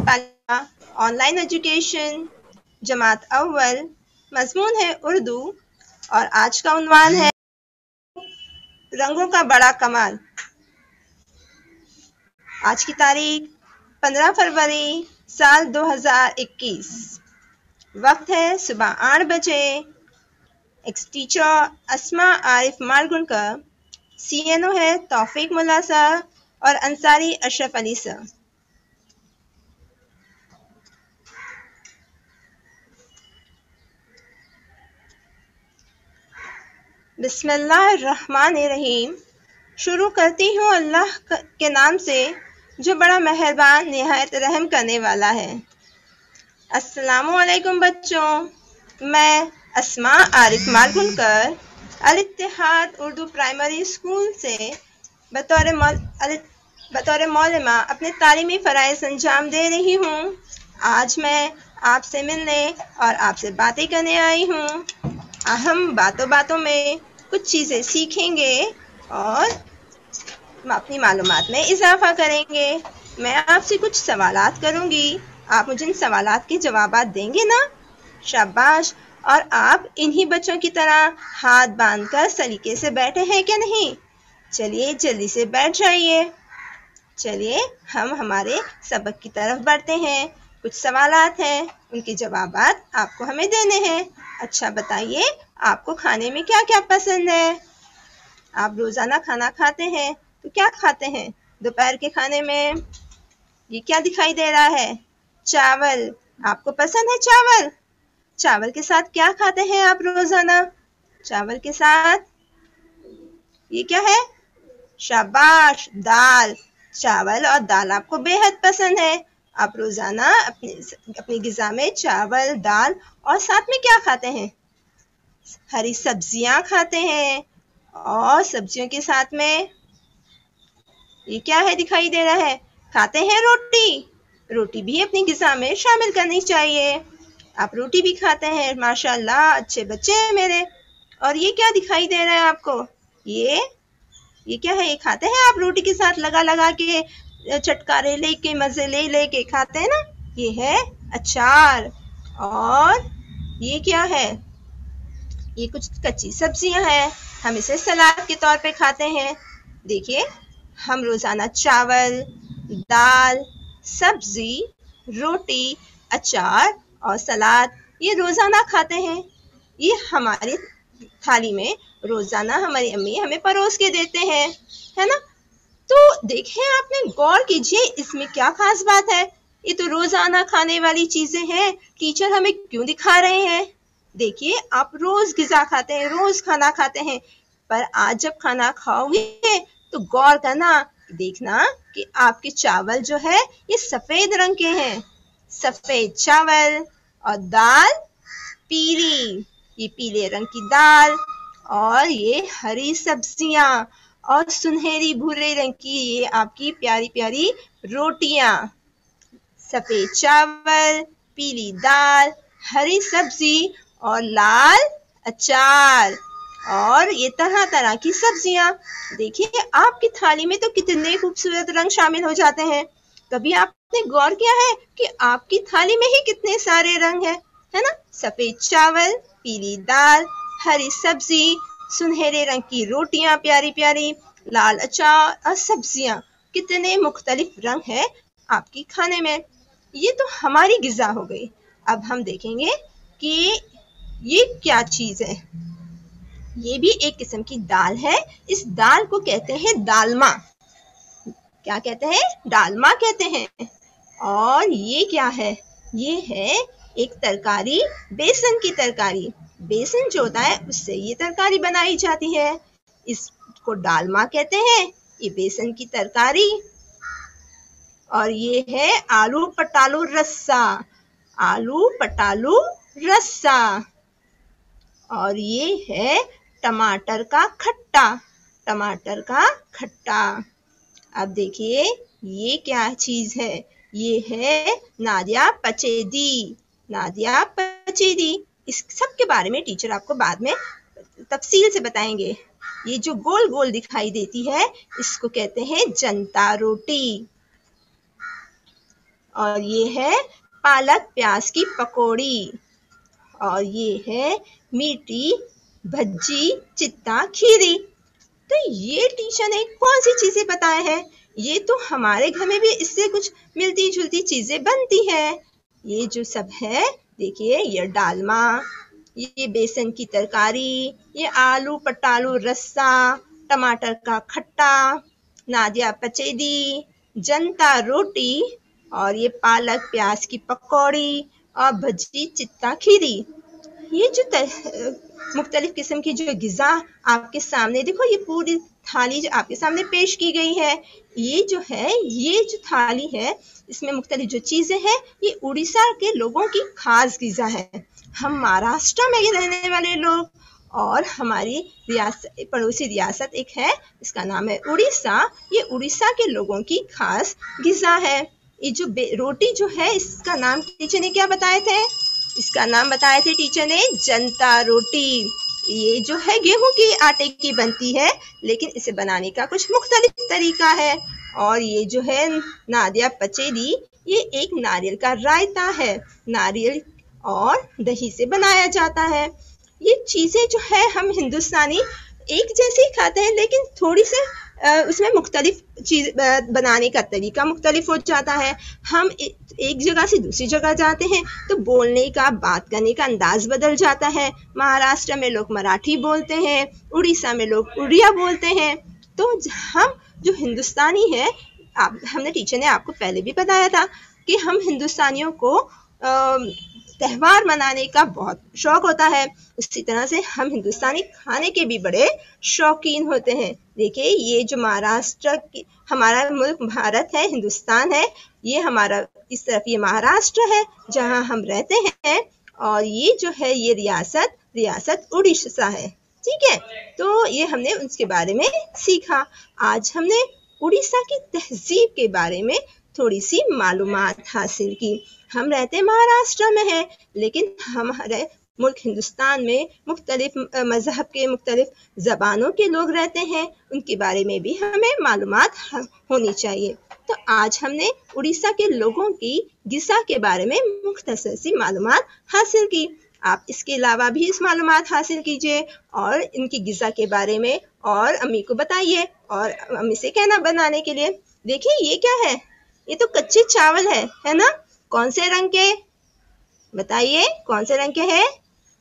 तालिका online education जमात अव्वल, मजमून है उर्दू और आज का उन्वान है रंगों का बड़ा कमाल। आज की तारीख 15 फरवरी साल 2021। वक्त है सुबह 8 बजे। एक्स टीचर अस्मा आरिफ मालगुनकर, CNO है तौफीक मुल्ला सर और अंसारी अशरफ अली सर। बिस्मिल्लाहिर्रहमानिर्रहीम। शुरू करती हूँ अल्लाह के नाम से जो बड़ा मेहरबान निहायत रहम करने वाला है। अस्सलामुअलैकुम बच्चों, मैं अस्मा आरिफ मालगुनकर अल इत्तेहाद उर्दू प्राइमरी स्कूल से बतौर मौलमा अपने तालीमी फ़राइज़ अंजाम दे रही हूँ। आज मैं आपसे मिलने और आपसे बातें करने आई हूँ। हम बातों बातों में कुछ चीज़ें सीखेंगे और अपनी मालूमात में इजाफा करेंगे। मैं आपसे कुछ सवालात करूँगी, आप मुझे इन सवालात के जवाबात देंगे ना? शाबाश। और आप इन्हीं बच्चों की तरह हाथ बांधकर सलीके से बैठे हैं क्या नहीं? चलिए जल्दी से बैठ जाइए। चलिए हम हमारे सबक की तरफ बढ़ते हैं। कुछ सवालात हैं, उनके जवाबात आपको हमें देने हैं। अच्छा बताइए, आपको खाने में क्या क्या पसंद है? आप रोज़ाना खाना खाते हैं तो क्या खाते हैं? दोपहर के खाने में ये क्या दिखाई दे रहा है? चावल। आपको पसंद है चावल? चावल के साथ क्या खाते हैं आप रोज़ाना? चावल के साथ ये क्या है? शाबाश, दाल। चावल और दाल आपको बेहद पसंद है। आप रोज़ाना अपनी ग़िज़ा में चावल, दाल और साथ में क्या खाते हैं? हरी सब्जियां खाते हैं। और सब्जियों के साथ में ये क्या है दिखाई दे रहा है? खाते हैं रोटी। रोटी भी अपनी ग़िज़ा में शामिल करनी चाहिए। आप रोटी भी खाते हैं, माशाल्लाह, अच्छे बच्चे हैं मेरे। और ये क्या दिखाई दे रहा है आपको? ये क्या है? ये खाते हैं आप रोटी के साथ लगा लगा के, चटकारे लेके, मज़े ले लेके खाते हैं ना? ये है अचार। और ये क्या है? ये कुछ कच्ची सब्जियां हैं, हम इसे सलाद के तौर पे खाते हैं। देखिए, हम रोज़ाना चावल, दाल, सब्जी, रोटी, अचार और सलाद ये रोज़ाना खाते हैं। ये हमारी थाली में रोज़ाना हमारी अम्मी हमें परोस के देते हैं, है ना? तो देखें, आपने गौर कीजिए, इसमें क्या खास बात है? ये तो रोज़ाना खाने वाली चीज़ें हैं। टीचर हमें क्यों दिखा रहे हैं? देखिए, आप रोज़ ग़िज़ा खाते हैं, रोज़ खाना खाते हैं, पर आज जब खाना खाओगे तो गौर करना, देखना कि आपके चावल जो है ये सफ़ेद रंग के हैं। सफ़ेद चावल और दाल पीली, ये पीले रंग की दाल। और ये हरी सब्जियां और सुनहरी भूरे रंग की ये आपकी प्यारी प्यारी रोटियां। सफ़ेद चावल, पीली दाल, हरी सब्जी और लाल अचार। और ये तरह तरह की सब्जियां। देखिए, आपकी थाली में तो कितने खूबसूरत रंग शामिल हो जाते हैं। कभी आपने गौर किया है कि आपकी थाली में ही कितने सारे रंग हैं, है ना? सफ़ेद चावल, पीली दाल, हरी सब्जी, सुनहरे रंग की रोटियां प्यारी प्यारी, लाल अचार और सब्जियां। कितने मुख्तलिफ रंग हैं आपकी खाने में। ये तो हमारी ग़िज़ा हो गई। अब हम देखेंगे कि ये क्या चीज़ है। ये भी एक किस्म की दाल है। इस दाल को कहते हैं दालमा। क्या कहते हैं? दालमा कहते हैं। और ये क्या है? ये है एक तरकारी, बेसन की तरकारी। बेसन जो होता है उससे ये तरकारी बनाई जाती है, इसको दालमा कहते हैं। ये बेसन की तरकारी। और ये है आलू पटालू रस्सा। आलू पटालू रस्सा। और ये है टमाटर का खट्टा। टमाटर का खट्टा। अब देखिए, ये क्या चीज़ है? ये है नादिया पचेदी। नादिया पचेदी। इस सब के बारे में टीचर आपको बाद में तफसील से बताएंगे। ये जो गोल गोल दिखाई देती है इसको कहते हैं जनता रोटी। और ये है पालक प्याज की पकौड़ी, और ये है मीठी भज्जी चित्ता खीरी। तो ये टीचर ने कौन सी चीजें बताए हैं? ये तो हमारे घर में भी इससे कुछ मिलती जुलती चीजें बनती है। ये जो सब है, देखिए, ये डालमा, ये बेसन की तरकारी, ये आलू पटालू रस्सा, टमाटर का खट्टा, नादिया पचेदी, जनता रोटी, और ये पालक प्याज की पकौड़ी और भज्जी चित्ता खीरी। ये जो मुख्तलिफ किस्म की जो गिज़ा आपके सामने, देखो, ये पूरी थाली जो आपके सामने पेश की गई है, ये जो थाली है, इसमें मुख्तलिफ जो चीज़ें हैं, ये उड़ीसा के लोगों की खास गिज़ा है। हम महाराष्ट्र में रहने वाले लोग, और हमारी रियासत, पड़ोसी रियासत एक है, इसका नाम है उड़ीसा। ये उड़ीसा के लोगों की खास गिज़ा है। ये जो रोटी जो है, इसका नाम टीचर ने क्या बताए थे? इसका नाम बताए थे टीचर ने जनता रोटी। ये जो है गेहूं के आटे की बनती है, लेकिन इसे बनाने का कुछ मुख्तलिफ तरीका है। और ये जो है नादिया पचेदी, ये एक नारियल का रायता है, नारियल और दही से बनाया जाता है। ये चीजें जो है हम हिंदुस्तानी एक जैसे ही खाते हैं, लेकिन थोड़ी से उसमें मुख्तलिफ चीज बनाने का तरीका मुख्तलिफ हो जाता है। हम एक जगह से दूसरी जगह जाते हैं तो बोलने का, बात करने का अंदाज बदल जाता है। महाराष्ट्र में लोग मराठी बोलते हैं, उड़ीसा में लोग उड़िया बोलते हैं। तो हम जो हिंदुस्तानी है, हमने टीचर ने आपको पहले भी बताया था कि हम हिंदुस्तानियों को त्यौहार मनाने का बहुत शौक होता है। उसी तरह से हम हिंदुस्तानी खाने के भी बड़े शौकीन होते हैं। देखिए, ये जो महाराष्ट्र की, हमारा मुल्क भारत है, हिंदुस्तान है, ये हमारा इस तरफ ये महाराष्ट्र है जहां हम रहते हैं, और ये जो है ये रियासत उड़ीसा है। ठीक है, तो ये हमने उसके बारे में सीखा। आज हमने उड़ीसा की तहजीब के बारे में थोड़ी सी मालूमात हासिल की। हम रहते महाराष्ट्र में हैं, लेकिन हमारे मुल्क हिंदुस्तान में मुख्तलिफ मजहब के, मुख्तलिफ ज़बानों के लोग रहते हैं, उनके बारे में भी हमें मालूमात होनी चाहिए। तो आज हमने उड़ीसा के लोगों की गिज़ा के बारे में मुख्तसर सी मालूमात हासिल की। आप इसके अलावा भी इस मालूमात हासिल कीजिए और इनकी गिज़ा के बारे में और अम्मी को बताइए, और अम्मी से कहना बनाने के लिए। देखिए, ये क्या है? ये तो कच्चे चावल है ना? कौन से रंग के? बताइए, कौन से रंग के हैं?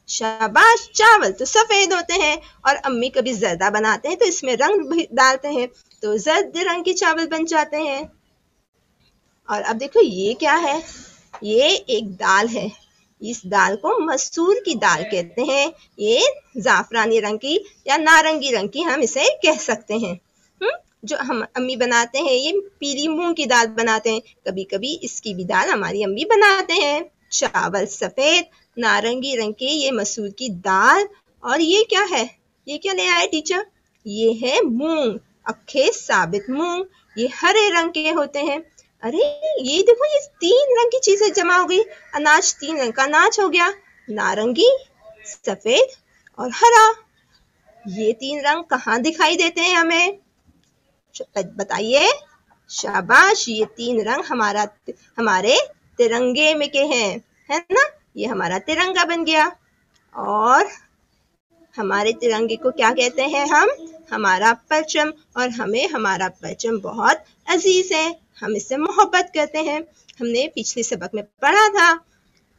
शाबाश, चावल तो सफेद होते हैं। और अम्मी कभी जर्दा बनाते हैं तो इसमें रंग भी डालते हैं, तो जर्द रंग के चावल बन जाते हैं। और अब देखो, ये क्या है? ये एक दाल है। इस दाल को मसूर की दाल कहते हैं। ये जाफरानी रंग की या नारंगी रंग की हम इसे कह सकते हैं। जो हम अम्मी बनाते हैं, ये पीली मूंग की दाल बनाते हैं। कभी कभी इसकी भी दाल हमारी अम्मी बनाते हैं। चावल सफेद नारंगी रंग के, ये मसूर की दाल। और ये क्या है? ये क्या ले आए टीचर? ये है मूंग, अक्खे साबित मूंग। ये हरे रंग के होते हैं। अरे, ये देखो, ये 3 रंग की चीजें जमा हो गई। अनाज 3 रंग का अनाज हो गया, नारंगी, सफेद और हरा। ये 3 रंग कहाँ दिखाई देते हैं हमें? बताइए। शाबाश, ये 3 रंग हमारे तिरंगे में के हैं, है ना? ये हमारा तिरंगा बन गया। और हमारे तिरंगे को क्या कहते हैं हम? हमारा परचम। और हमें हमारा परचम बहुत अजीज है, हम इससे मोहब्बत करते हैं। हमने पिछले सबक में पढ़ा था,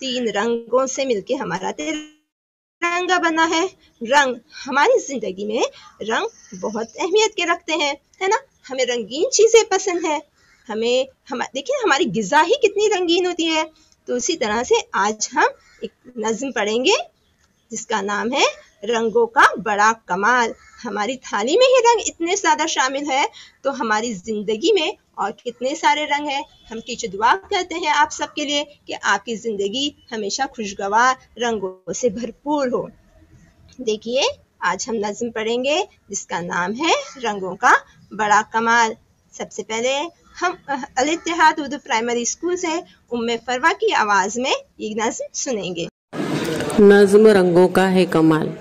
3 रंगों से मिलके हमारा तिरंगा बना है। रंग हमारी जिंदगी में रंग बहुत अहमियत के रखते हैं, है ना? हमें रंगीन चीजें पसंद है। देखिए, हमारी गिज़ा ही कितनी रंगीन होती है। तो उसी तरह से आज हम एक नज्म पढ़ेंगे जिसका नाम है रंगों का बड़ा कमाल। हमारी थाली में ही रंग इतने ज्यादा शामिल है, तो हमारी जिंदगी में और कितने सारे रंग हैं। हम टीचर दुआ करते हैं आप सबके लिए कि आपकी जिंदगी हमेशा खुशगवार रंगों से भरपूर हो। देखिए, आज हम नज्म पढ़ेंगे जिसका नाम है रंगों का बड़ा कमाल। सबसे पहले हम अल इत्तेहाद उर्दू प्राइमरी स्कूल से उम्मे फरवा की आवाज में ये नज्म सुनेंगे। नज्म रंगों का है कमाल।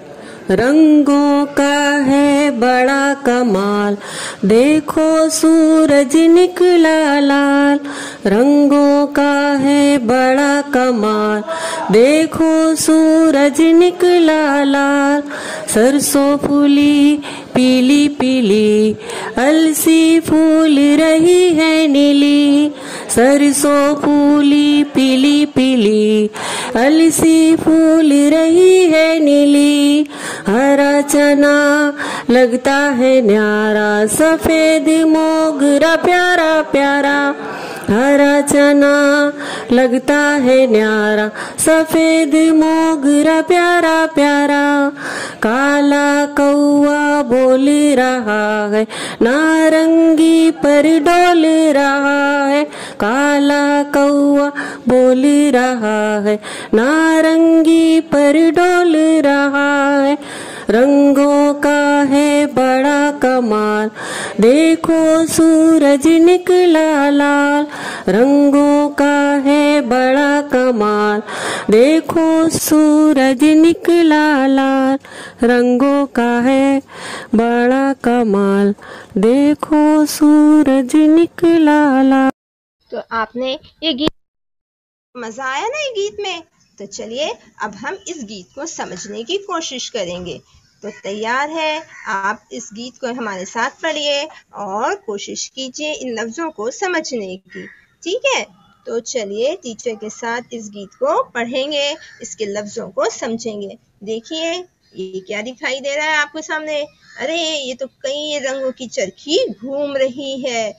रंगों का है बड़ा कमाल, देखो सूरज निकला लाल, रंगों का है बड़ा कमाल, देखो सूरज निकला लाल। सरसों फूली पीली पीली, अलसी फूल रही है नीली, सरसों फूली पीली पीली, अलसी फूल रही है नीली। हरा चना लगता है न्यारा, सफेद मोगरा प्यारा प्यारा, हरा चना लगता है न्यारा, सफेद मोगरा प्यारा प्यारा। काला कौआ बोल रहा है, नारंगी पर डोल रहा है, काला कौआ बोल रहा है, नारंगी पर डोल रहा है। रंगों का है बड़ा कमाल, देखो सूरज निकला लाल, रंगों का है बड़ा कमाल, देखो सूरज निकला लाल, रंगों का है बड़ा कमाल, देखो सूरज निकला लाल। तो आपने ये गीत, मजा आया ना ये गीत में? तो चलिए अब हम इस गीत को समझने की कोशिश करेंगे। तो तैयार है? आप इस गीत को हमारे साथ पढ़िए और कोशिश कीजिए इन लफ्जों को समझने की, ठीक है? तो चलिए टीचर के साथ इस गीत को पढ़ेंगे, इसके लफ्जों को समझेंगे। देखिए ये क्या दिखाई दे रहा है आपको सामने? अरे ये तो कई रंगों की चरखी घूम रही है।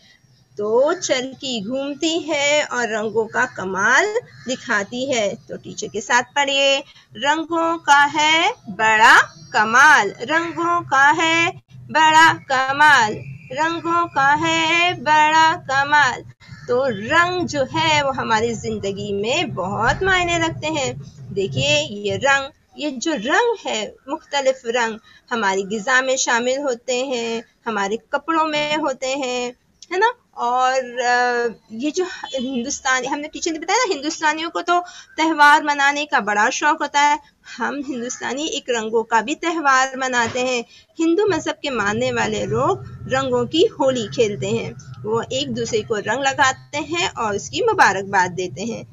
तो चरखी घूमती है और रंगों का कमाल दिखाती है। तो टीचर के साथ पढ़िए, रंगों का है बड़ा कमाल, रंगों का है बड़ा कमाल, रंगों का है बड़ा कमाल। तो रंग जो है वो हमारी जिंदगी में बहुत मायने रखते हैं। देखिए ये रंग, ये जो रंग है, मुख्तलिफ रंग हमारी ग़िज़ा में शामिल होते हैं, हमारे कपड़ों में होते हैं, है ना? और ये जो हिंदुस्तानी, हमने टीचर ने बताया ना, हिंदुस्तानियों को तो त्यौहार मनाने का बड़ा शौक होता है। हम हिंदुस्तानी एक रंगों का भी त्यौहार मनाते हैं। हिंदू मजहब के मानने वाले लोग रंगों की होली खेलते हैं। वो एक दूसरे को रंग लगाते हैं और उसकी मुबारकबाद देते हैं।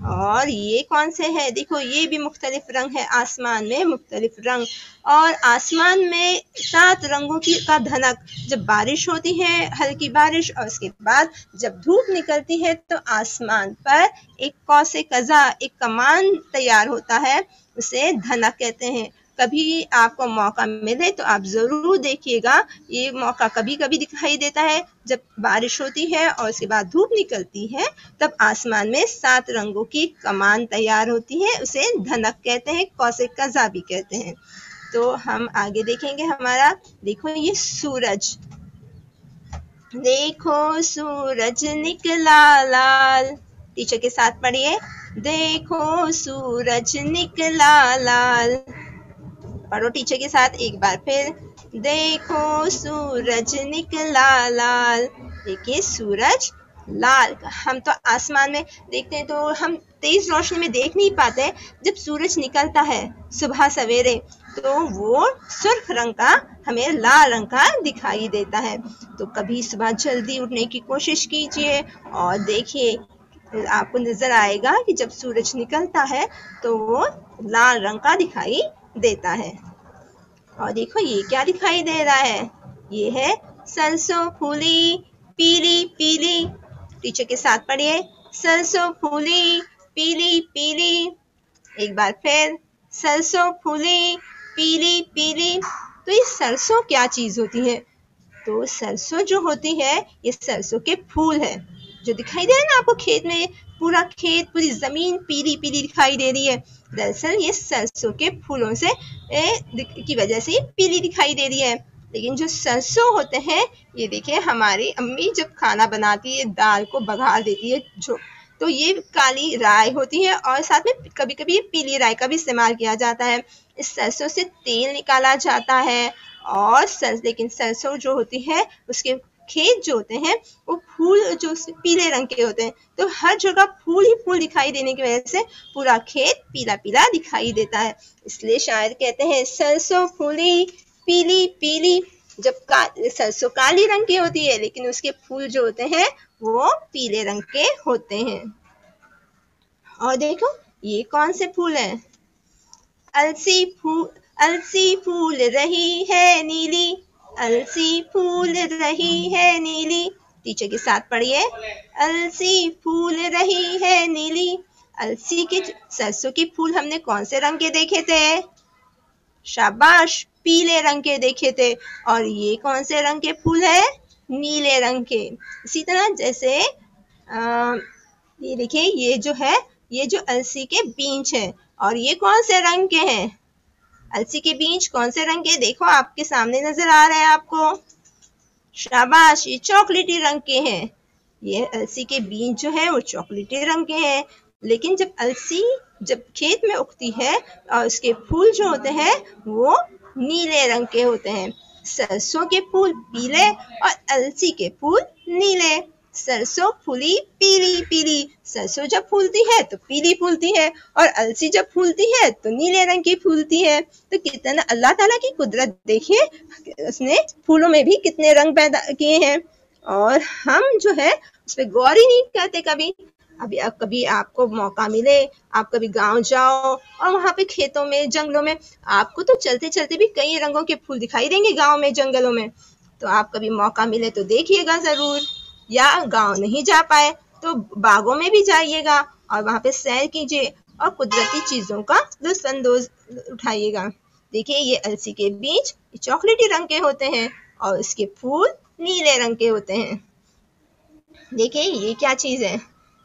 और ये कौन से है? देखो ये भी मुख्तलिफ रंग है, आसमान में मुख्तलिफ रंग। और आसमान में 7 रंगों की का धनक, जब बारिश होती है, हल्की बारिश, और उसके बाद जब धूप निकलती है तो आसमान पर एक कौसे कज़ा, एक कमान तैयार होता है, उसे धनक कहते हैं। कभी आपको मौका मिले तो आप ज़रूर देखिएगा। ये मौका कभी कभी दिखाई देता है जब बारिश होती है और उसके बाद धूप निकलती है, तब आसमान में 7 रंगों की कमान तैयार होती है, उसे धनक कहते हैं, कौसे कज़ा भी कहते हैं। तो हम आगे देखेंगे हमारा, देखो ये सूरज, देखो सूरज निकला लाल, टीचर के साथ पढ़िए, देखो सूरज निकला लाल। पढ़ो टीचर के साथ एक बार फिर, देखो सूरज निकला लाल। देखिए सूरज लाल, हम तो आसमान में देखते हैं तो हम तेज रोशनी में देख नहीं पाते। जब सूरज निकलता है सुबह सवेरे तो वो सुर्ख रंग का, हमें लाल रंग का दिखाई देता है। तो कभी सुबह जल्दी उठने की कोशिश कीजिए और देखिए आपको नजर आएगा कि जब सूरज निकलता है तो वो लाल रंग का दिखाई देता है। और देखो ये क्या दिखाई दे रहा है? ये है सरसों फूली पीली पीली। टीचर के साथ पढ़िए, सरसों फूली पीली पीली। एक बार फिर, सरसों फूली पीली पीली। तो ये सरसों क्या चीज होती है? तो सरसों जो होती है ये सरसों के फूल है, जो दिखाई दे रहा है ना आपको खेत में, पूरा खेत, पूरी जमीन पीली पीली दिखाई दे रही है। दरअसल ये सरसों के फूलों से की वजह से पीली दिखाई दे रही है। लेकिन जो सरसों होते हैं, ये देखिए हमारी अम्मी जब खाना बनाती है, दाल को बघार देती है जो, तो ये काली राई होती है और साथ में कभी कभी पीली राई का भी इस्तेमाल किया जाता है। इस सरसों से तेल निकाला जाता है। और लेकिन सरसों जो होती है उसके खेत जो होते हैं वो फूल जो पीले रंग के होते हैं, तो हर जगह फूल ही फूल दिखाई देने की वजह से पूरा खेत पीला पीला दिखाई देता है। इसलिए शायर कहते हैं सरसों फूली पीली पीली। जब सरसों काली रंग की होती है लेकिन उसके फूल जो होते हैं वो पीले रंग के होते हैं। और देखो ये कौन से फूल हैं? अलसी फूल रही है नीली, अलसी फूल रही है नीली। टीचर के साथ पढ़िए, अलसी फूल रही है नीली। अलसी के सरसों के फूल हमने कौन से रंग के देखे थे? शाबाश, पीले रंग के देखे थे। और ये कौन से रंग के फूल है? नीले रंग के। इसी तरह जैसे ये देखिए, ये जो अलसी के बीज है और ये कौन से रंग के हैं? अलसी के बीज कौन से रंग के? देखो आपके सामने नजर आ रहे हैं आपको। शाबाश, ये चॉकलेटी रंग के हैं। ये अलसी के बीज जो है वो चॉकलेटी रंग के हैं। लेकिन जब अलसी खेत में उगती है और उसके फूल जो होते हैं वो नीले रंग के होते हैं। सरसों के फूल पीले और अलसी के फूल नीले। सरसों फूली पीली पीली। सरसों जब फूलती है तो पीली फूलती है और अलसी जब फूलती है तो नीले रंग की फूलती है। तो कितना अल्लाह ताला की कुदरत देखिए, उसने फूलों में भी कितने रंग पैदा किए हैं और हम जो है उस पर गौर ही नहीं करते कभी। कभी आपको मौका मिले, आप कभी गांव जाओ और वहां पे खेतों में, जंगलों में आपको तो चलते चलते भी कई रंगों के फूल दिखाई देंगे गांव में, जंगलों में। तो आप कभी मौका मिले तो देखिएगा जरूर, या गांव नहीं जा पाए तो बागों में भी जाइएगा और वहां पे सैर कीजिए और कुदरती चीजों का लुत्फानंदोज उठाइएगा। देखिए ये अलसी के बीज चॉकलेटी रंग के होते हैं और इसके फूल नीले रंग के होते हैं। देखिए ये क्या चीज है?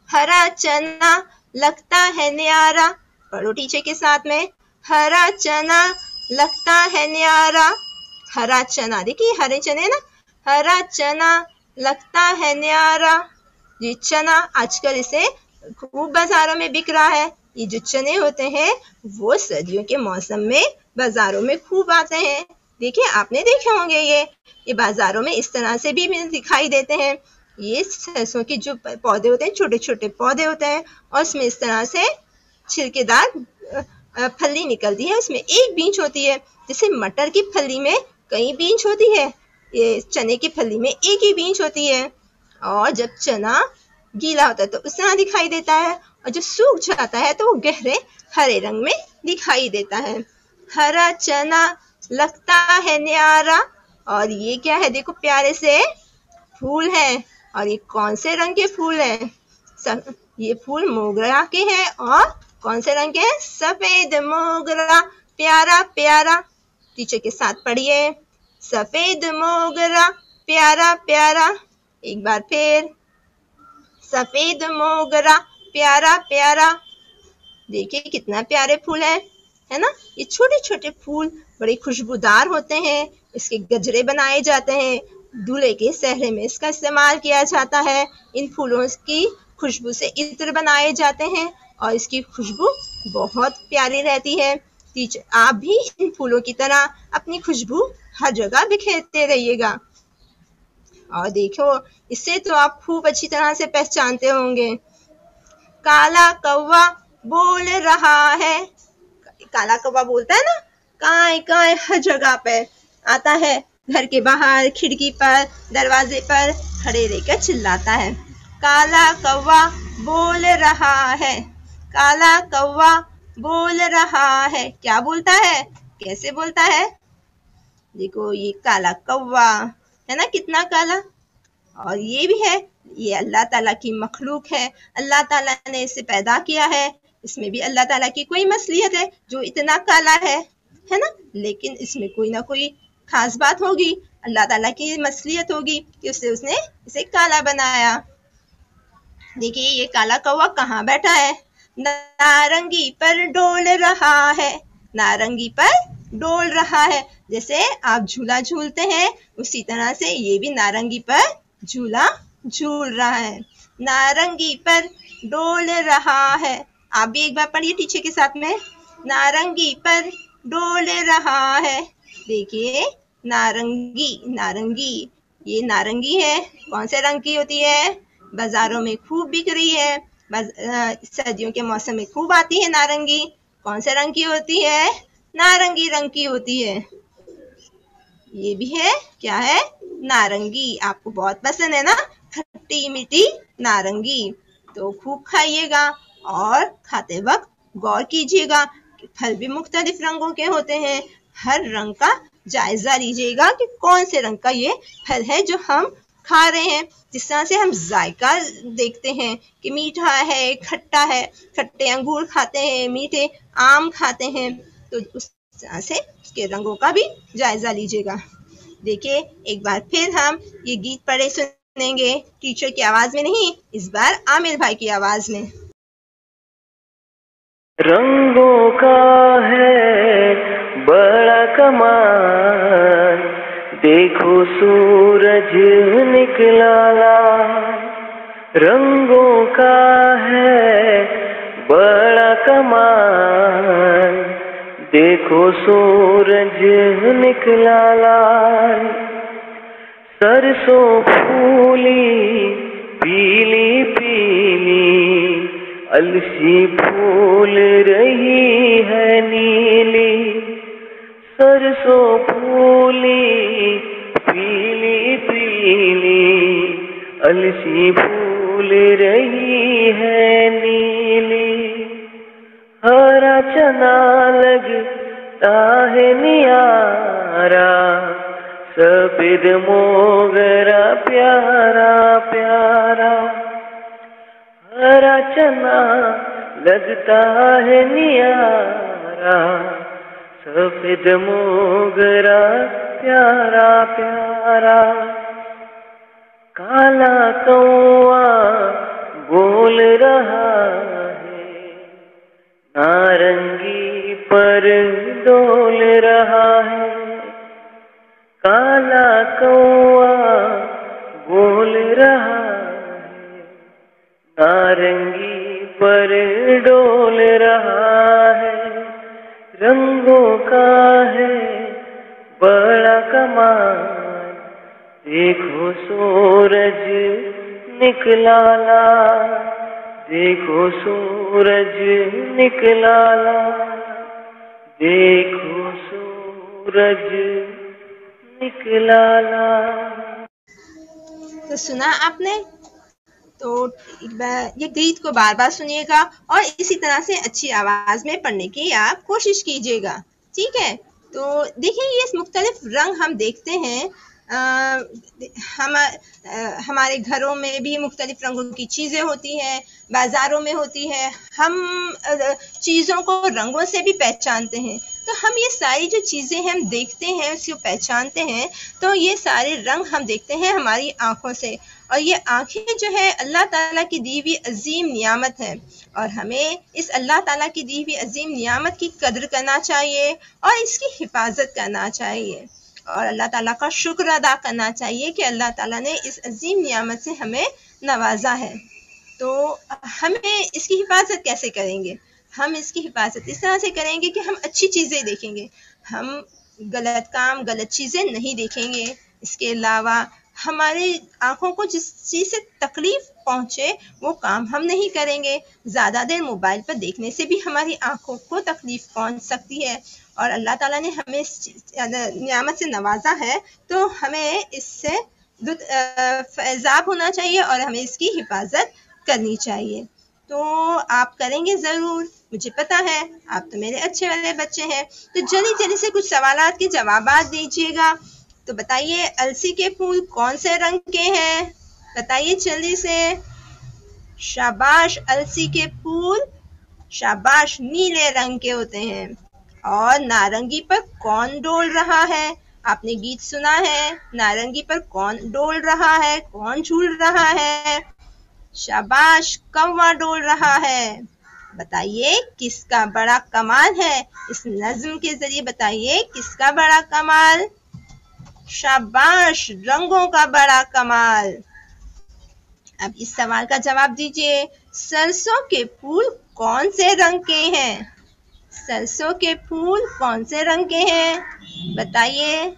हरा चना लगता है न्यारा। पढ़ो टीचर के साथ में, हरा चना लगता है न्यारा। हरा चना, देखिए हरे चने ना, हरा चना लगता है न्यारा। ये चना आजकल इसे खूब बाजारों में बिक रहा है। ये जो चने होते हैं वो सर्दियों के मौसम में बाजारों में खूब आते हैं। देखिए आपने देखे होंगे, ये बाजारों में इस तरह से भी दिखाई देते हैं। ये सरसों के जो पौधे होते हैं, छोटे छोटे पौधे होते हैं और उसमें इस तरह से छिलकेदार फली निकलती है। उसमें एक बीज होती है। जैसे मटर की फली में कई बीज होती है, ये चने की फली में एक ही बीज होती है। और जब चना गीला होता है तो उस तरह दिखाई देता है और जब सूख जाता है तो वो गहरे हरे रंग में दिखाई देता है। हरा चना लगता है न्यारा। और ये क्या है? देखो प्यारे से फूल है। और ये कौन से रंग के फूल हैं? ये फूल मोगरा के हैं। और कौन से रंग के हैं? सफेद मोगरा। प्यारा प्यारा। टीचर के साथ पढ़िए, सफेद मोगरा प्यारा प्यारा। एक बार फिर, सफेद मोगरा प्यारा प्यारा। देखिए कितना प्यारे फूल है ना? ये छोटे छोटे फूल बड़े खुशबूदार होते हैं। इसके गजरे बनाए जाते हैं, दूल्हे के सहरे में इसका इस्तेमाल किया जाता है। इन फूलों की खुशबू से इत्र बनाए जाते हैं और इसकी खुशबू बहुत प्यारी रहती है। टीचर आप भी इन फूलों की तरह अपनी खुशबू हर जगह बिखेरते रहिएगा। और देखो इससे तो आप खूब अच्छी तरह से पहचानते होंगे। काला कौवा बोल रहा है। काला कौवा बोलता है ना, काए काए हर जगह पे आता है। घर के बाहर, खिड़की पर, दरवाजे पर खड़े रहकर चिल्लाता है, काला कौवा बोल रहा है, काला कौवा बोल रहा है। क्या बोलता है? कैसे बोलता है? देखो ये काला कौवा है ना, कितना काला। और ये भी है, ये अल्लाह ताला की मखलूक है। अल्लाह ताला ने इसे पैदा किया है। इसमें भी अल्लाह ताला की कोई मसलियत है जो इतना काला है ना। लेकिन इसमें कोई ना कोई खास बात होगी, अल्लाह ताला की मसलियत होगी कि उसने इसे काला बनाया। देखिए ये काला कौवा कहाँ बैठा है? नारंगी पर डोल रहा है। नारंगी पर डोल रहा है। जैसे आप झूला झूलते हैं उसी तरह से ये भी नारंगी पर झूला झूल रहा है। नारंगी पर डोल रहा है। आप भी एक बार पढ़िए टीचर के साथ में, नारंगी पर डोल रहा है। देखिए नारंगी, नारंगी, ये नारंगी है। कौन से रंग की होती है? बाजारों में खूब बिक रही है। सर्दियों के मौसम में खूब आती है नारंगी। कौन से रंग की होती है? नारंगी रंग की होती है। ये भी है, क्या है? नारंगी। आपको बहुत पसंद है ना खट्टी मीठी नारंगी, तो खूब खाइएगा और खाते वक्त गौर कीजिएगा कि फल भी मुख्तलिफ रंगों के होते हैं। हर रंग का जायजा लीजिएगा कि कौन से रंग का ये फल है जो हम खा रहे हैं। जिस तरह से हम जायका देखते हैं कि मीठा है, खट्टा है, खट्टे अंगूर खाते हैं, मीठे आम खाते हैं, तो उस तरह से उसके रंगों का भी जायजा लीजिएगा। देखिए, एक बार फिर हम ये गीत पढ़े सुनेंगे, टीचर की आवाज में नहीं, इस बार आमिर भाई की आवाज में। रंगों का है बड़ा कमाल, देखो सूरज निकला लाल। रंगों का है बड़ा कमाल, देखो सूरज निकला लाल। सरसों फूली पीली पीली, अलसी फूल रही है नीली। सरसों फूली पीली पीली, अलसी फूल रही है नीली। हरा चना लगता है नियारा, सफेद मोगरा प्यारा प्यारा। हरा चना लगता है नियारा, सफेद मोगरा प्यारा प्यारा। काला कौआ बोल रहा है, नारंगी पर डोल रहा है। काला कौआ बोल रहा है, नारंगी पर डोल रहा है। रंगों का है बड़ा कमाल, देखो सूरज निकला लाल। देखो सूरज निकला लाल, देखो सूरज निकला लाल। तो सुना आपने? तो ये गीत को बार बार सुनिएगा और इसी तरह से अच्छी आवाज में पढ़ने की आप कोशिश कीजिएगा, ठीक है? तो देखिए, ये मुख्तलिफ रंग हम देखते हैं। हमारे घरों में भी मुख्तलिफ रंगों की चीज़ें होती हैं, बाज़ारों में होती है। हम चीज़ों को रंगों से भी पहचानते हैं। तो हम ये सारी जो चीज़ें हम देखते हैं, उसको पहचानते हैं, तो ये सारे रंग हम देखते हैं हमारी आँखों से। और ये आँखें जो है अल्लाह ताला की दी हुई अजीम नियामत है, और हमें इस अल्लाह ताला की दी हुई अजीम नियामत की कद्र करना चाहिए और इसकी हिफाजत करना चाहिए और अल्लाह ताला का शुक्र अदा करना चाहिए कि अल्लाह ताला ने इस अजीम नियामत से हमें नवाजा है। तो हमें इसकी हिफाजत कैसे करेंगे? हम इसकी हिफाजत इस तरह से करेंगे कि हम अच्छी चीज़ें देखेंगे, हम गलत काम, गलत चीज़ें नहीं देखेंगे। इसके अलावा हमारे आँखों को जिस चीज़ से तकलीफ पहुँचे वो काम हम नहीं करेंगे। ज़्यादा देर मोबाइल पर देखने से भी हमारी आँखों को तकलीफ पहुँच सकती है, और अल्लाह ताला ने हमें इस नियामत से नवाजा है, तो हमें इससे फैज़ाब होना चाहिए और हमें इसकी हिफाजत करनी चाहिए। तो आप करेंगे ज़रूर, मुझे पता है, आप तो मेरे अच्छे वाले बच्चे हैं। तो जल्दी जल्दी से कुछ सवालात के जवाबात दीजिएगा। तो बताइए, अलसी के फूल कौन से रंग के हैं? बताइए जल्दी से। शाबाश, अलसी के फूल शाबाश नीले रंग के होते हैं। और नारंगी पर कौन डोल रहा है? आपने गीत सुना है, नारंगी पर कौन डोल रहा है, कौन झूल रहा है? शाबाश, कौवा डोल रहा है। बताइए किसका बड़ा कमाल है? इस नज्म के जरिए बताइए किसका बड़ा कमाल? शाबाश, रंगों का बड़ा कमाल। अब इस सवाल का जवाब दीजिए, सरसों के फूल कौन से रंग के हैं? सरसों के फूल कौन से रंग के हैं? बताइए।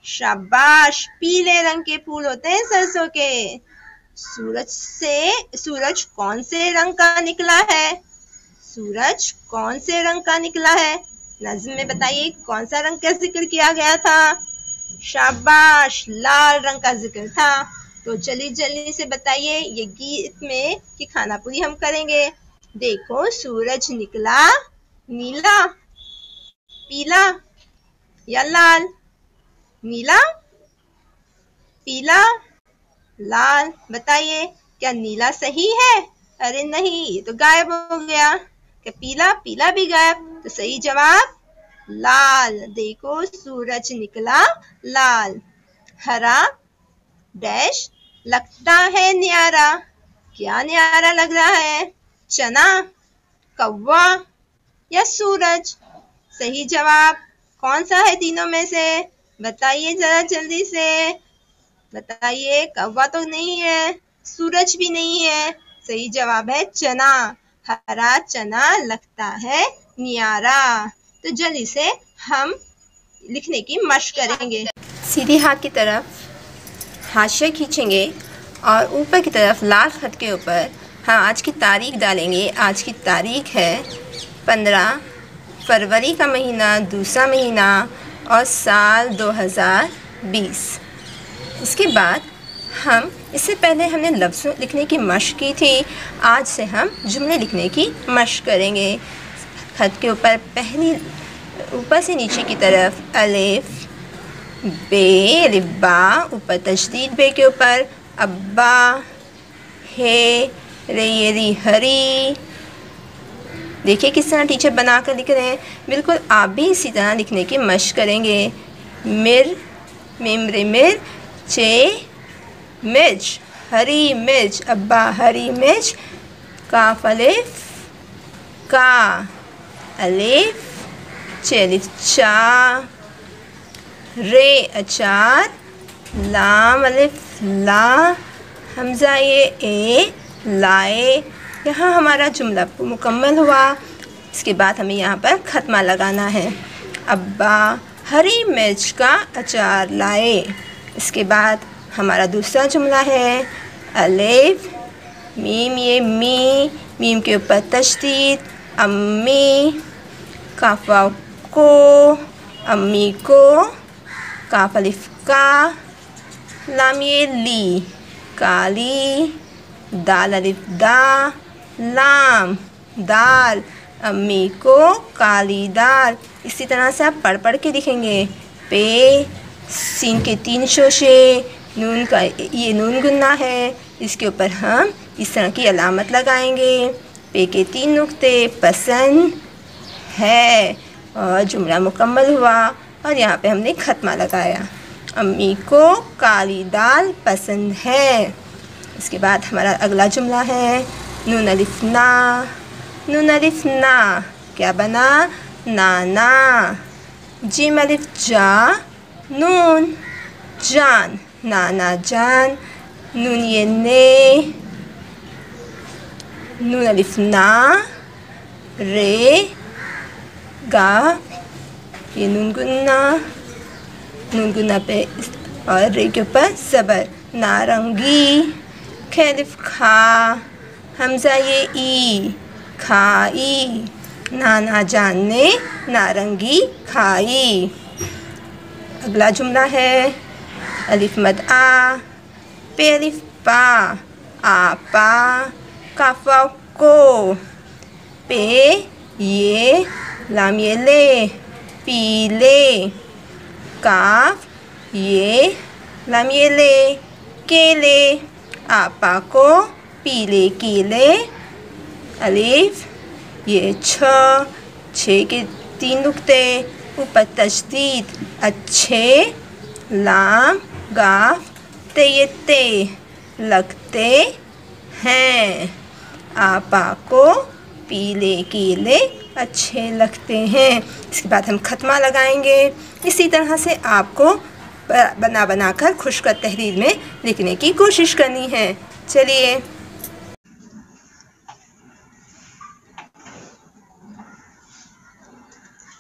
शाबाश, पीले रंग के फूल होते हैं सरसों के। सूरज कौन से रंग का निकला है? सूरज कौन से रंग का निकला है? नज़्म में बताइए कौन सा रंग का जिक्र किया गया था? शाबाश, लाल रंग का जिक्र था। तो जल्दी जल्दी से बताइए ये गीत में कि खाना पूरी हम करेंगे। देखो सूरज निकला नीला, पीला या लाल। नीला, पीला, लाल। बताइए क्या नीला सही है? अरे नहीं, ये तो गायब हो गया। क्या पीला? पीला भी गायब। तो सही जवाब लाल। देखो सूरज निकला लाल। हरा डैश लगता है न्यारा। क्या न्यारा लग रहा है? चना, कौवा या सूरज? सही जवाब कौन सा है तीनों में से? बताइए जरा जल्दी से। बताइए, कौवा तो नहीं है, सूरज भी नहीं है। सही जवाब है चना। हरा चना लगता है न्यारा। तो जल्दी से हम लिखने की मशक करेंगे। सीधे हाथ की तरफ हाशिया खींचेंगे और ऊपर की तरफ लाल खत के ऊपर हम आज की तारीख डालेंगे। आज की तारीख है 15 फरवरी का महीना, दूसरा महीना और साल 2020। इसके बाद हम इससे पहले हमने लफ्ज़ लिखने की मशक की थी। आज से हम जुमले लिखने की मशक करेंगे। खत के ऊपर पहली ऊपर से नीचे की तरफ अलिफ बे, अलिफ बा, ऊपर तशदीद बे के ऊपर अब्बा, हे, रेरी हरी। देखिए किस तरह टीचर बनाकर लिख रहे हैं। बिल्कुल आप भी इसी तरह लिखने की मशक करेंगे। मिर, मिमरे मिर, चे मिर्च, हरी मिर्च, अब्बा हरी मिर्च। काफ अलिफ का, अलिफ चे अलिफ चा, रे अचार, लाम अलिफ ला, हमजा ये ए लाए। यहाँ हमारा जुमला मुकम्मल हुआ। इसके बाद हमें यहाँ पर खत्मा लगाना है। अब्बा हरी मिर्च का अचार लाए। इसके बाद हमारा दूसरा जुमला है अलिफ मीम, ये मी, मीम के ऊपर तशदीद, अम्मी, काफा को, अम्मी को, काफ अलिफ का, लाम ये ली, काली, दाल अलिफ दा, लाम दाल, अम्मी को काली दाल। इसी तरह से आप पढ़ पढ़ के लिखेंगे। पे, सीन के 3 शोशे, नून का ये नून गुन्ना है, इसके ऊपर हम इस तरह की अलामत लगाएंगे। पे के 3 नुक्ते, पसंद है। और जुमला मुकम्मल हुआ और यहाँ पे हमने खत्मा लगाया। अम्मी को काली दाल पसंद है। इसके बाद हमारा अगला जुमला है नून अलिफ ना, नून अलिफ ना क्या बना? नाना। जिम अलिफ जा, नून जान, नाना जान। नून ये ने, नून अलिफ ना, रे गा, ये नून गुन्ना पे और रे के ऊपर ज़बर, नारंगी। खैलिफ खा, हमजा ये ई, खाई, नाना जान ने नारंगी खाई। अगला जुमला है अलिफ मद आ, पे अलिफ पा, आपा, काफा को, पे ये, लाम ये ले, पीले, काफ ये, लाम ये ले, केले, आपा को पीले केले। अलिफ ये छः के 3 नुक्ते, ऊपर तशदीद अच्छे, लाम गाफ ते ये ते, लगते हैं। आपा को पीले केले अच्छे लगते हैं। इसके बाद हम खत्मा लगाएंगे। इसी तरह से आपको बना कर खुशकर तहरीर में लिखने की कोशिश करनी है। चलिए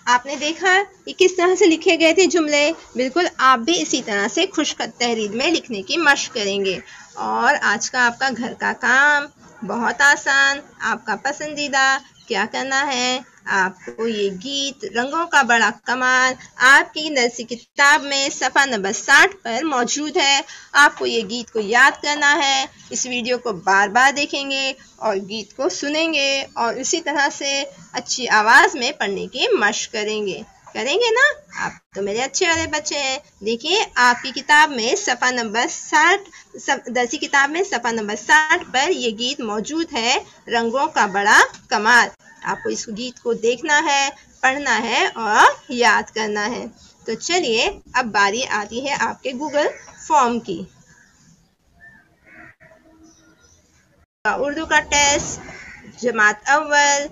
आपने देखा कि किस तरह से लिखे गए थे जुमले। बिल्कुल आप भी इसी तरह से खुशकर तहरीर में लिखने की मशक करेंगे। और आज का आपका घर का काम बहुत आसान, आपका पसंदीदा क्या करना है? आपको ये गीत रंगों का बड़ा कमाल आपकी नर्सरी किताब में सफ़ा नंबर 60 पर मौजूद है। आपको ये गीत को याद करना है। इस वीडियो को बार बार देखेंगे और गीत को सुनेंगे और इसी तरह से अच्छी आवाज़ में पढ़ने की मशक करेंगे ना? आप तो मेरे अच्छे वाले बच्चे हैं। देखिए आपकी किताब में सफ़ा नंबर 60 दर्सी किताब में सफ़ा नंबर 60 पर ये गीत मौजूद है, रंगों का बड़ा कमाल। आपको इस गीत को देखना है, पढ़ना है और याद करना है। तो चलिए अब बारी आती है आपके गूगल फॉर्म की। उर्दू का टेस्ट जमात अव्वल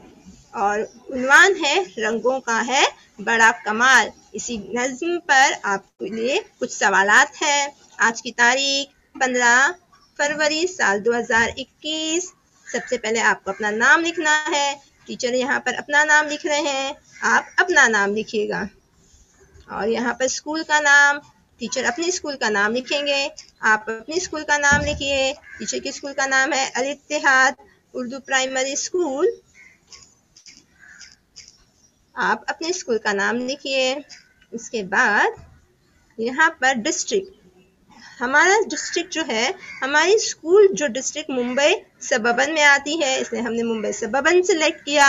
और उन्वान है रंगों का है बड़ा कमाल। इसी नज़्म पर आपके लिए कुछ सवालात हैं। आज की तारीख 15 फरवरी साल 2021। सबसे पहले आपको अपना नाम लिखना है। टीचर यहाँ पर अपना नाम लिख रहे हैं, आप अपना नाम लिखिएगा। और यहाँ पर स्कूल का नाम, टीचर अपने स्कूल का नाम लिखेंगे, आप अपने स्कूल का नाम लिखिए। टीचर के स्कूल का नाम है अल इत्तेहाद उर्दू प्राइमरी स्कूल। आप अपने स्कूल का नाम लिखिए। उसके बाद यहाँ पर डिस्ट्रिक्ट, हमारा डिस्ट्रिक्ट जो है, हमारी स्कूल जो डिस्ट्रिक्ट मुंबई सबअर्बन में आती है, इसलिए हमने मुंबई सबअर्बन सेलेक्ट किया।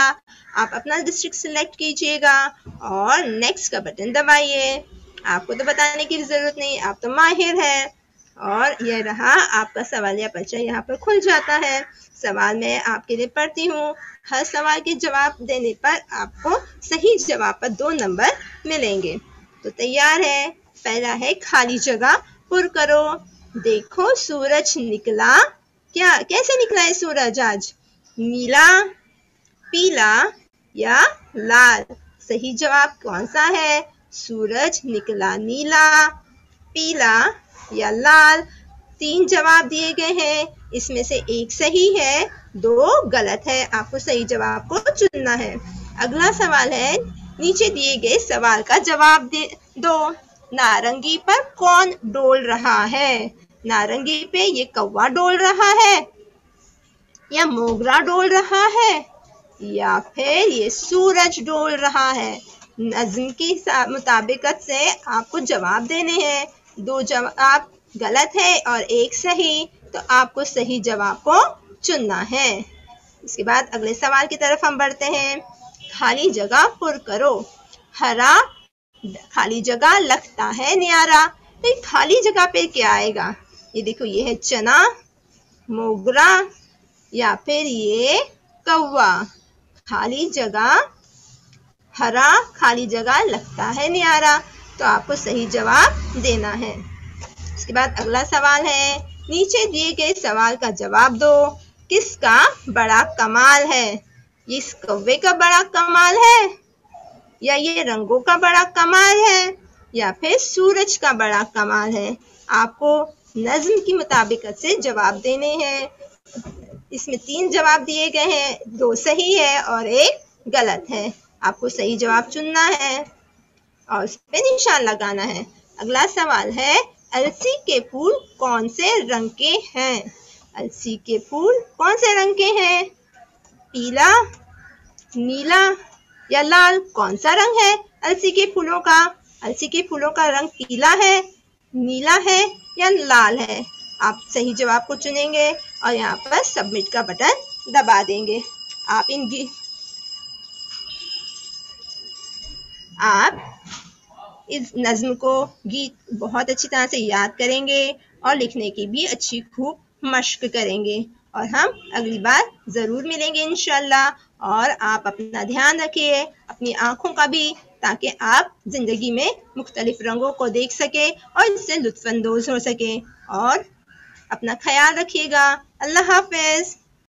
आप अपना डिस्ट्रिक्ट सेलेक्ट कीजिएगा और नेक्स्ट का बटन दबाइए। आपको तो बताने की ज़रूरत नहीं, आप तो माहिर हैं। और यह रहा आपका सवालिया पर्चा, यहाँ पर खुल जाता है। सवाल मैं आपके लिए पढ़ती हूँ। हर सवाल के जवाब देने पर आपको सही जवाब पर 2 नंबर मिलेंगे। तो तैयार है? पहला है खाली जगह पुर करो। देखो सूरज निकला, क्या कैसे निकला है सूरज आज? नीला, पीला या लाल? सही जवाब कौन सा है? सूरज निकला नीला, पीला या लाल। 3 जवाब दिए गए हैं, इसमें से एक सही है, 2 गलत है। आपको सही जवाब को चुनना है। अगला सवाल है, नीचे दिए गए सवाल का जवाब दो। नारंगी पर कौन डोल रहा है? नारंगी पे ये कौवा डोल रहा है या मोगरा डोल रहा है या फिर ये सूरज डोल रहा है? नज़्म की मुताबिकत से आपको जवाब देने हैं। 2 जवाब गलत है और एक सही, तो आपको सही जवाब को चुनना है। इसके बाद अगले सवाल की तरफ हम बढ़ते हैं। खाली जगह पुर करो। हरा खाली जगह लगता है न्यारा। तो खाली जगह पे क्या आएगा? ये देखो, ये है चना, मोगरा या फिर ये कौवा। खाली जगह, हरा खाली जगह लगता है न्यारा, तो आपको सही जवाब देना है। इसके बाद अगला सवाल है, नीचे दिए गए सवाल का जवाब दो। किसका बड़ा कमाल है? ये इस कौवे का बड़ा कमाल है या ये रंगों का बड़ा कमाल है या फिर सूरज का बड़ा कमाल है? आपको नज़्म की मुताबिकत से जवाब देने हैं। इसमें 3 जवाब दिए गए हैं, 2 सही है और 1 गलत है। आपको सही जवाब चुनना है और उस पे निशान लगाना है। अगला सवाल है, अलसी के फूल कौन से रंग के हैं? अलसी के फूल कौन से रंग के हैं? पीला, नीला या लाल? कौन सा रंग है अलसी के फूलों का? अलसी के फूलों का रंग पीला है, नीला है या लाल है? आप सही जवाब को चुनेंगे और यहाँ पर सबमिट का बटन दबा देंगे। आप इस नज़्म को, गीत बहुत अच्छी तरह से याद करेंगे और लिखने की भी अच्छी खूब मशक करेंगे और हम अगली बार ज़रूर मिलेंगे इंशाल्लाह। और आप अपना ध्यान रखिए, अपनी आँखों का भी, ताकि आप ज़िंदगी में मुख्तलिफ रंगों को देख सके और इससे लुत्फ़अंदोज़ हो सके। और अपना ख्याल रखिएगा। अल्लाह हाफ़िज़।